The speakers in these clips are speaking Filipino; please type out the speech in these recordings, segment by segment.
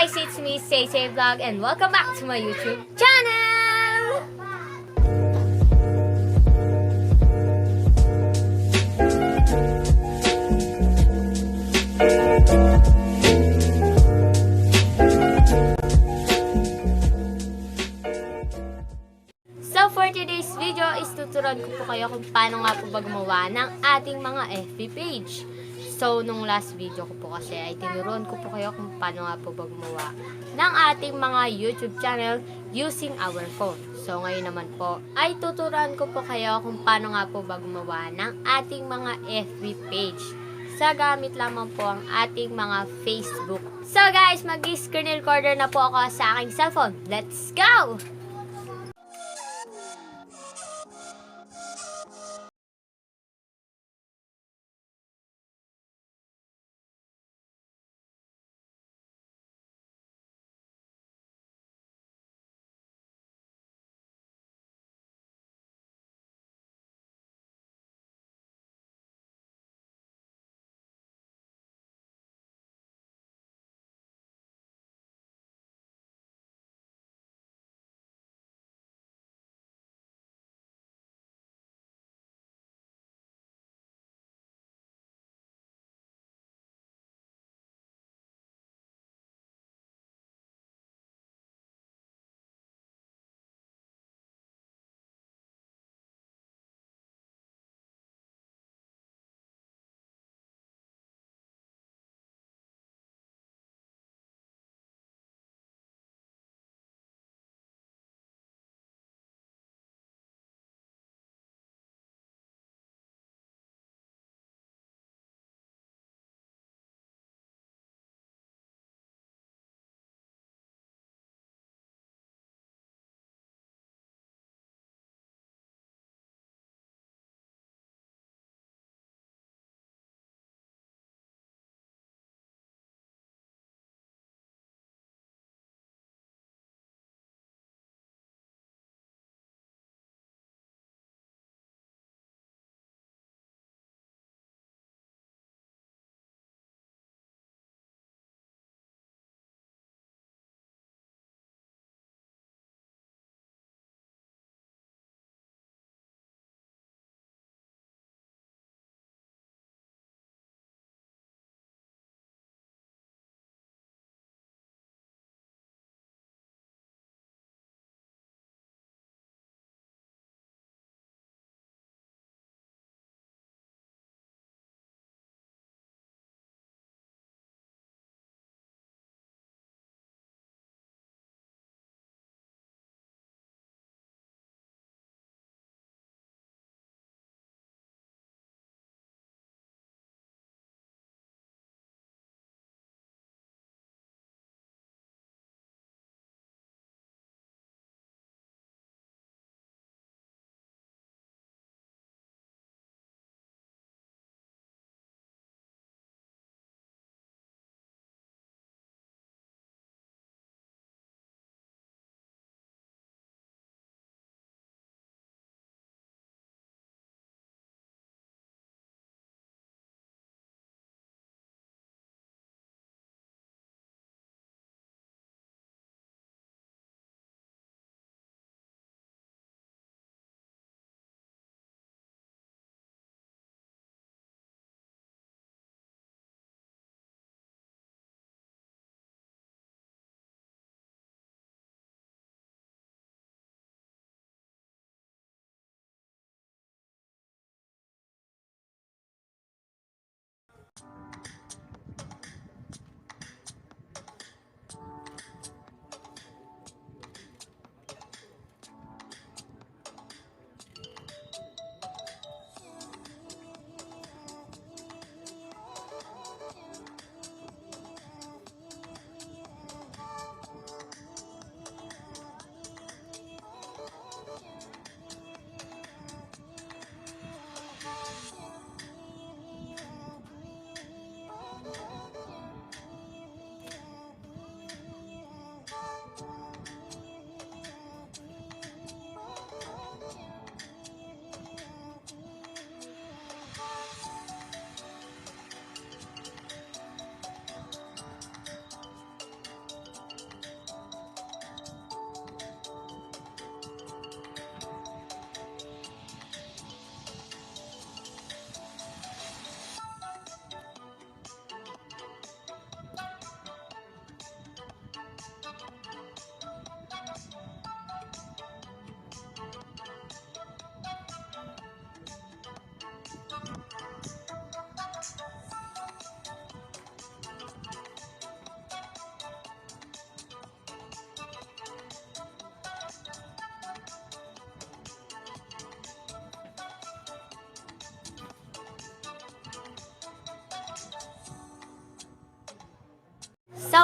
guys, it's me, Say Vlog, and welcome back to my YouTube channel! So for today's video is tuturuan ko po kayo kung paano nga po ba gumawa ng ating mga FB page. So nung last video ko po kasi ay tinuruan ko po kayo kung paano nga po ba gumawa ng ating mga YouTube channel using our phone. So ngayon naman po ay tuturuan ko po kayo kung paano nga po ba gumawa ng ating mga FB page sa gamit lamang po ang ating mga Facebook. So guys, mag-screen recorder na po ako sa aking cellphone. Let's go!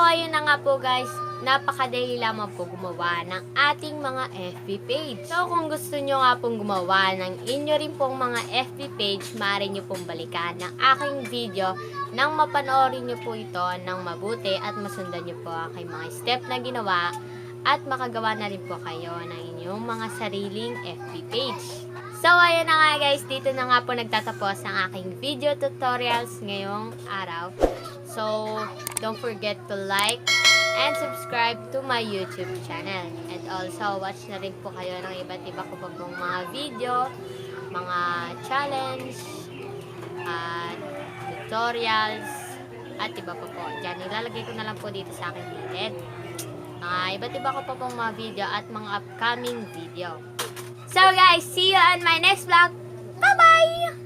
ayun na nga po guys, napakadali lamang po gumawa ng ating mga FB page. So, kung gusto nyo nga pong gumawa ng inyo rin pong mga FB page, maaari nyo pong balikan ng aking video nang mapanoorin nyo po ito ng mabuti at masundan nyo po ang aking mga step na ginawa at makagawa na rin po kayo ng inyong mga sariling FB page. So, ayun na nga guys, dito na nga po nagtatapos ang aking video tutorials ngayong araw. So, don't forget to like and subscribe to my YouTube channel. And also, watch na rin po kayo ng iba't iba ko pa pong mga video, mga challenge, at tutorials, at iba pa po. Diyan, ilalagay ko na lang po dito sa aking gilid. Iba't iba ko pa pong mga video at mga upcoming video. So guys, see you on my next vlog. Bye-bye!